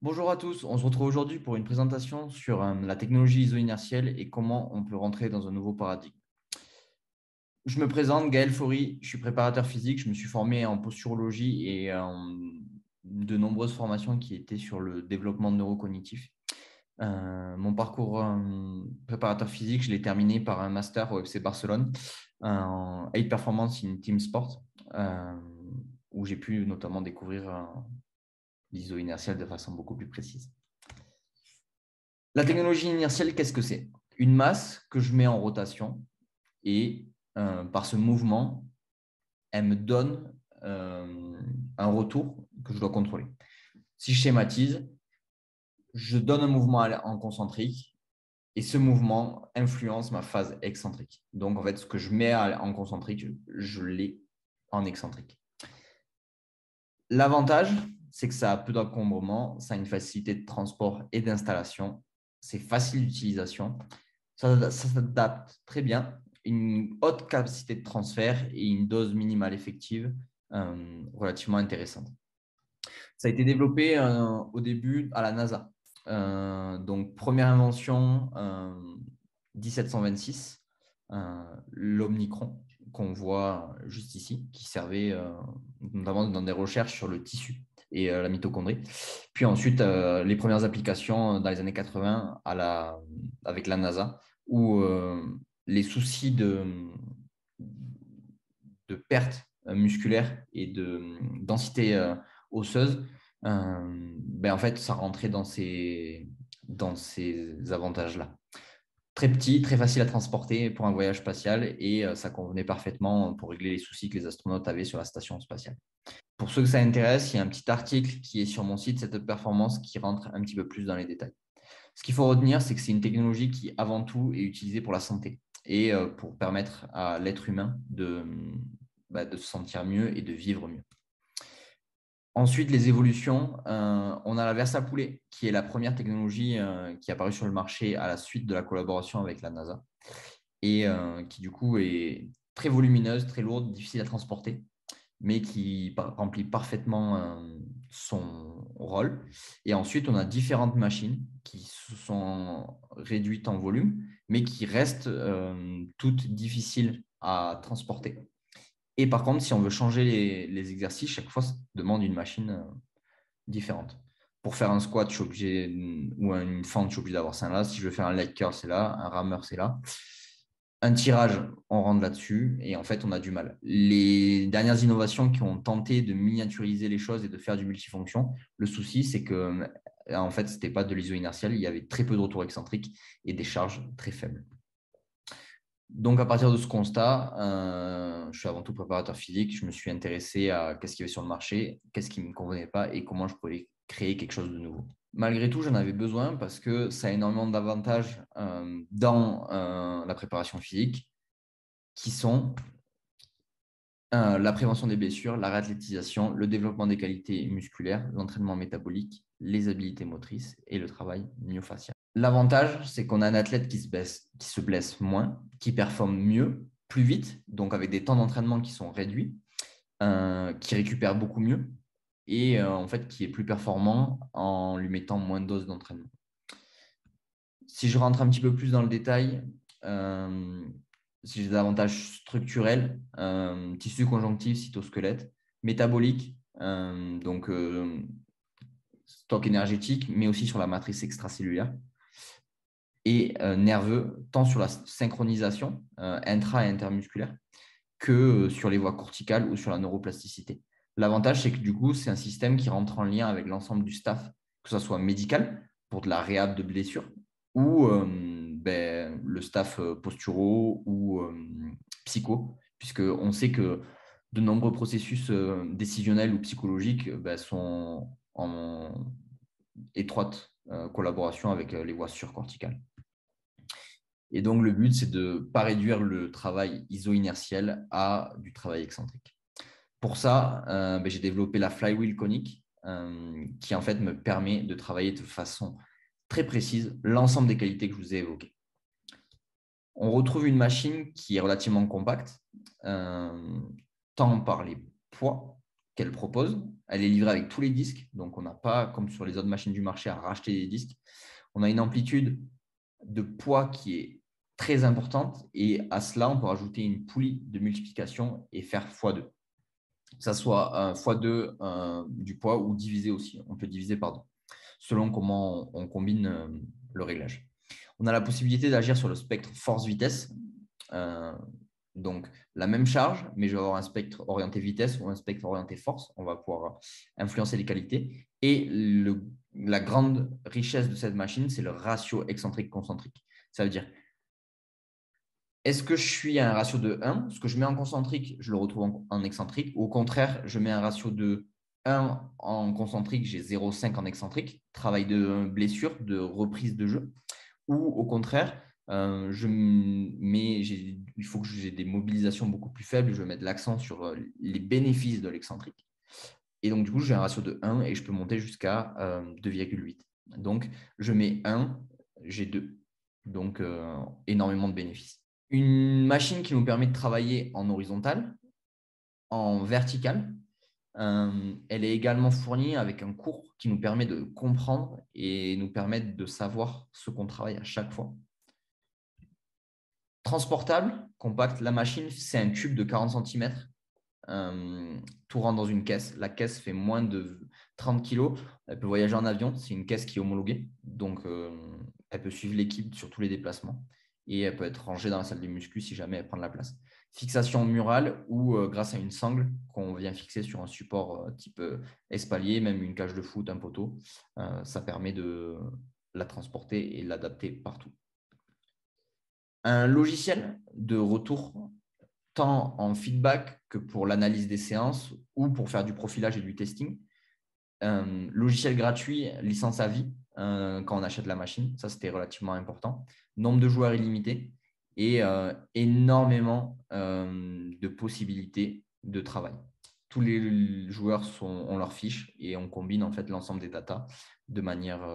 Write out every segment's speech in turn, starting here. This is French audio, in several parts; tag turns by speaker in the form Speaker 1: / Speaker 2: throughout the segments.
Speaker 1: Bonjour à tous, on se retrouve aujourd'hui pour une présentation sur la technologie iso-inertielle et comment on peut rentrer dans un nouveau paradigme. Je me présente, Gaël Faury, je suis préparateur physique, je me suis formé en posturologie et en de nombreuses formations qui étaient sur le développement neurocognitif. Mon parcours préparateur physique, je l'ai terminé par un master au FC Barcelone en High Performance in Team Sport, euh, où j'ai pu notamment découvrir l'iso-inertielle de façon beaucoup plus précise. La technologie inertielle, qu'est-ce que c'est? Une masse que je mets en rotation et par ce mouvement, elle me donne un retour que je dois contrôler. Si je schématise, je donne un mouvement en concentrique et ce mouvement influence ma phase excentrique. Donc, en fait, ce que je mets en concentrique, je l'ai en excentrique. L'avantage, c'est que ça a peu d'encombrement, ça a une facilité de transport et d'installation, c'est facile d'utilisation. Ça s'adapte très bien, une haute capacité de transfert et une dose minimale effective relativement intéressante. Ça a été développé au début à la NASA. Donc, première invention, 1726, l'Omnicron, qu'on voit juste ici, qui servait notamment dans des recherches sur le tissu et la mitochondrie. Puis ensuite, les premières applications dans les années 80 avec la NASA, où les soucis de perte musculaire et de densité osseuse, en fait, ça rentrait dans ces avantages-là. Très petit, très facile à transporter pour un voyage spatial et ça convenait parfaitement pour régler les soucis que les astronautes avaient sur la station spatiale. Pour ceux que ça intéresse, il y a un petit article qui est sur mon site, cette performance, qui rentre un petit peu plus dans les détails. Ce qu'il faut retenir, c'est que c'est une technologie qui, avant tout, est utilisée pour la santé et pour permettre à l'être humain de se sentir mieux et de vivre mieux. Ensuite, les évolutions, on a la Versapoulet, qui est la première technologie qui est apparue sur le marché à la suite de la collaboration avec la NASA et qui, du coup, est très volumineuse, très lourde, difficile à transporter, mais qui remplit parfaitement son rôle. Et ensuite, on a différentes machines qui se sont réduites en volume, mais qui restent toutes difficiles à transporter. Et par contre, si on veut changer les exercices, chaque fois, ça demande une machine différente. Pour faire un squat, je suis obligé, ou une fente, je suis obligé d'avoir ça là. Si je veux faire un leg curl, c'est là. Un rameur, c'est là. Un tirage, on rentre là-dessus et en fait, on a du mal. Les dernières innovations qui ont tenté de miniaturiser les choses et de faire du multifonction, le souci, c'est que en fait, ce n'était pas de l'iso-inertiel, il y avait très peu de retours excentriques et des charges très faibles. Donc, à partir de ce constat, je suis avant tout préparateur physique. Je me suis intéressé à qu'est-ce qu'il y avait sur le marché, qu'est-ce qui ne me convenait pas et comment je pouvais créer quelque chose de nouveau. Malgré tout, j'en avais besoin parce que ça a énormément d'avantages dans la préparation physique qui sont la prévention des blessures, la réathlétisation, le développement des qualités musculaires, l'entraînement métabolique, les habiletés motrices et le travail myofascial. L'avantage, c'est qu'on a un athlète qui se blesse moins, qui performe mieux, plus vite, donc avec des temps d'entraînement qui sont réduits, qui récupère beaucoup mieux et en fait qui est plus performant en lui mettant moins de doses d'entraînement. Si je rentre un petit peu plus dans le détail, si j'ai des avantages structurels, tissu conjonctif, cytosquelette, métabolique, donc stock énergétique, mais aussi sur la matrice extracellulaire, et nerveux, tant sur la synchronisation intra- et intermusculaire que sur les voies corticales ou sur la neuroplasticité. L'avantage, c'est que du coup, c'est un système qui rentre en lien avec l'ensemble du staff, que ce soit médical pour de la réhab de blessures ou le staff posturaux ou psycho, puisqu'on sait que de nombreux processus décisionnels ou psychologiques sont en étroite collaboration avec les voies surcorticales. Et donc, le but, c'est de ne pas réduire le travail iso-inertiel à du travail excentrique. Pour ça, j'ai développé la flywheel conique qui, en fait, me permet de travailler de façon très précise l'ensemble des qualités que je vous ai évoquées. On retrouve une machine qui est relativement compacte, tant par les poids qu'elle propose. elle est livrée avec tous les disques. Donc, on n'a pas, comme sur les autres machines du marché, à racheter des disques. On a une amplitude de poids qui est très importante. Et à cela, on peut rajouter une poulie de multiplication et faire x2. Que ça soit x2 du poids ou divisé aussi. On peut diviser par 2 selon comment on combine le réglage. On a la possibilité d'agir sur le spectre force-vitesse. Donc, la même charge, mais je vais avoir un spectre orienté vitesse ou un spectre orienté force. On va pouvoir influencer les qualités. Et la grande richesse de cette machine, c'est le ratio excentrique-concentrique. Ça veut dire, est-ce que je suis à un ratio de 1? Ce que je mets en concentrique, je le retrouve en excentrique. Ou au contraire, je mets un ratio de 1 en concentrique, j'ai 0,5 en excentrique. Travail de blessure, de reprise de jeu. Ou au contraire, il faut que j'ai des mobilisations beaucoup plus faibles. Je vais mettre l'accent sur les bénéfices de l'excentrique. Et donc, du coup, j'ai un ratio de 1 et je peux monter jusqu'à 2,8. Donc, je mets 1, j'ai 2. Donc, énormément de bénéfices. Une machine qui nous permet de travailler en horizontal, en vertical. Elle est également fournie avec un cours qui nous permet de comprendre et nous permettre de savoir ce qu'on travaille à chaque fois. Transportable, compact. La machine, c'est un cube de 40 cm. Tout rentre dans une caisse. La caisse fait moins de 30 kg. Elle peut voyager en avion. C'est une caisse qui est homologuée. Donc, elle peut suivre l'équipe sur tous les déplacements. Et elle peut être rangée dans la salle de muscu si jamais elle prend de la place. Fixation murale ou grâce à une sangle qu'on vient fixer sur un support type espalier, même une cage de foot, un poteau. Ça permet de la transporter et l'adapter partout. Un logiciel de retour tant en feedback que pour l'analyse des séances ou pour faire du profilage et du testing. Logiciel gratuit, licence à vie quand on achète la machine. Ça, c'était relativement important. Nombre de joueurs illimité et énormément de possibilités de travail. Tous les joueurs ont leurs fiches et on combine en fait l'ensemble des datas de manière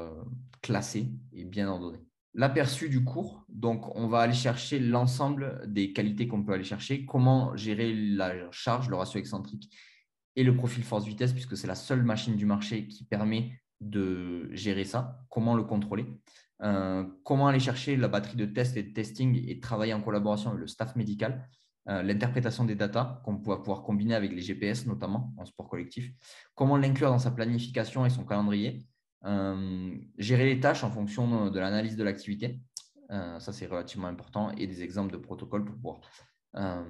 Speaker 1: classée et bien ordonnée. L'aperçu du cours, donc on va aller chercher l'ensemble des qualités qu'on peut aller chercher, comment gérer la charge, le ratio excentrique et le profil force-vitesse, puisque c'est la seule machine du marché qui permet de gérer ça, comment le contrôler, comment aller chercher la batterie de test et de testing et travailler en collaboration avec le staff médical, l'interprétation des datas qu'on va pouvoir combiner avec les GPS, notamment en sport collectif, comment l'inclure dans sa planification et son calendrier, gérer les tâches en fonction de l'analyse de l'activité. Ça, c'est relativement important. Et des exemples de protocoles pour pouvoir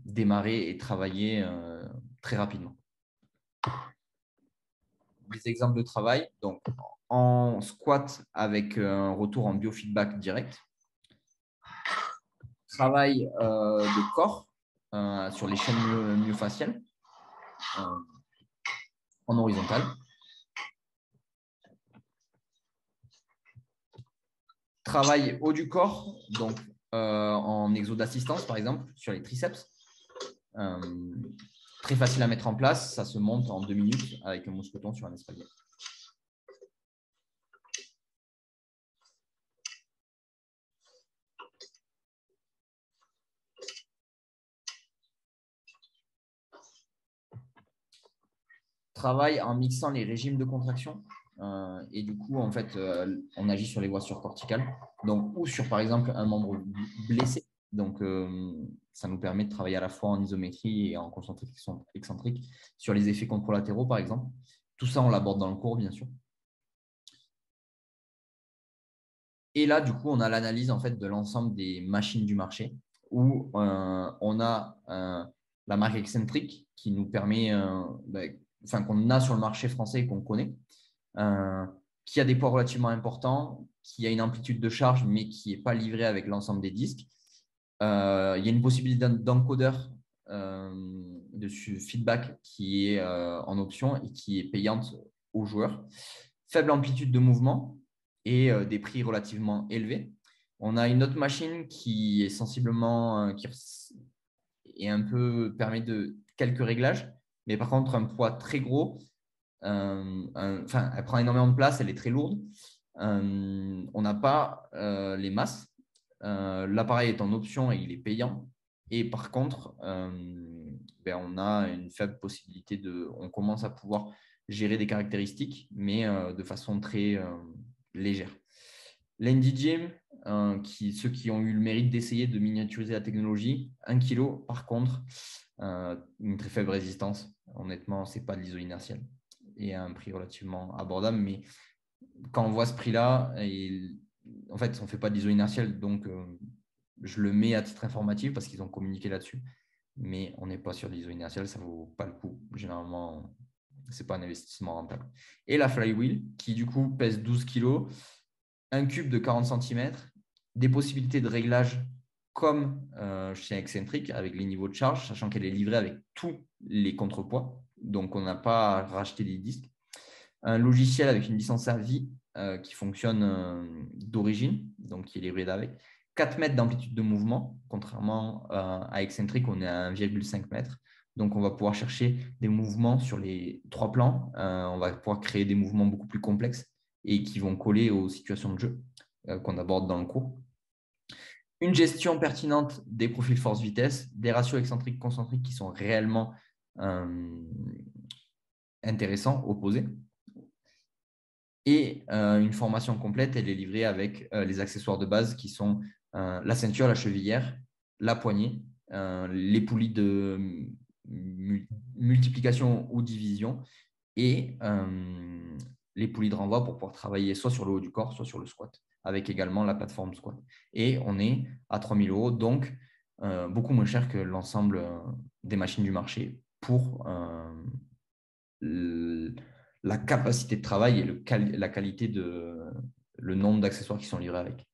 Speaker 1: démarrer et travailler très rapidement. Des exemples de travail. Donc, en squat avec un retour en biofeedback direct. Travail de corps sur les chaînes myofaciales en horizontal. Travail haut du corps, donc en exo d'assistance, par exemple, sur les triceps. Très facile à mettre en place. Ça se monte en 2 minutes avec un mousqueton sur un espalier. Travail en mixant les régimes de contraction. Et du coup, en fait, on agit sur les voies surcorticales. Donc, ou sur, par exemple, un membre blessé. Donc, ça nous permet de travailler à la fois en isométrie et en concentrique excentrique sur les effets contralatéraux, par exemple. Tout ça, on l'aborde dans le cours, bien sûr. Et là, du coup, on a l'analyse en fait de l'ensemble des machines du marché où on a la marque Excentric qui nous permet, qu'on a sur le marché français et qu'on connaît, qui a des poids relativement importants, qui a une amplitude de charge mais qui n'est pas livrée avec l'ensemble des disques. Il y a une possibilité d'encodeur de feedback qui est en option et qui est payante aux joueurs. Faible amplitude de mouvement et des prix relativement élevés. On a une autre machine qui est sensiblement, qui est un peu, permet de quelques réglages, mais par contre un poids très gros. Elle prend énormément de place, elle est très lourde. On n'a pas les masses. L'appareil est en option et il est payant. Et par contre, on a une faible possibilité on commence à pouvoir gérer des caractéristiques, mais de façon très légère. L'NDJM, ceux qui ont eu le mérite d'essayer de miniaturiser la technologie, 1 kg, par contre, une très faible résistance. Honnêtement, ce n'est pas de l'ISO inertiel et à un prix relativement abordable. Mais quand on voit ce prix-là, en fait, on ne fait pas de l'ISO inertiel, donc je le mets à titre informatif parce qu'ils ont communiqué là-dessus. Mais on n'est pas sur l'ISO inertiel, ça ne vaut pas le coup. Généralement, ce n'est pas un investissement rentable. Et la flywheel, qui du coup pèse 12 kg, un cube de 40 cm, des possibilités de réglage comme chez Excentric avec les niveaux de charge, sachant qu'elle est livrée avec tous les contrepoids. Donc, on n'a pas à racheter des disques. Un logiciel avec une licence à vie qui fonctionne d'origine, donc qui est livré avec. 4 mètres d'amplitude de mouvement, contrairement à Excentric, on est à 1,5 mètres. Donc, on va pouvoir chercher des mouvements sur les 3 plans. On va pouvoir créer des mouvements beaucoup plus complexes et qui vont coller aux situations de jeu qu'on aborde dans le cours. Une gestion pertinente des profils force-vitesse, des ratios excentriques concentriques qui sont réellement intéressants, opposés. Et une formation complète, elle est livrée avec les accessoires de base qui sont la ceinture, la chevillère, la poignée, les poulies de multiplication ou division et les poulies de renvoi pour pouvoir travailler soit sur le haut du corps, soit sur le squat, avec également la plateforme squat. Et on est à 3 000 €, donc beaucoup moins cher que l'ensemble des machines du marché pour la capacité de travail et la qualité le nombre d'accessoires qui sont livrés avec.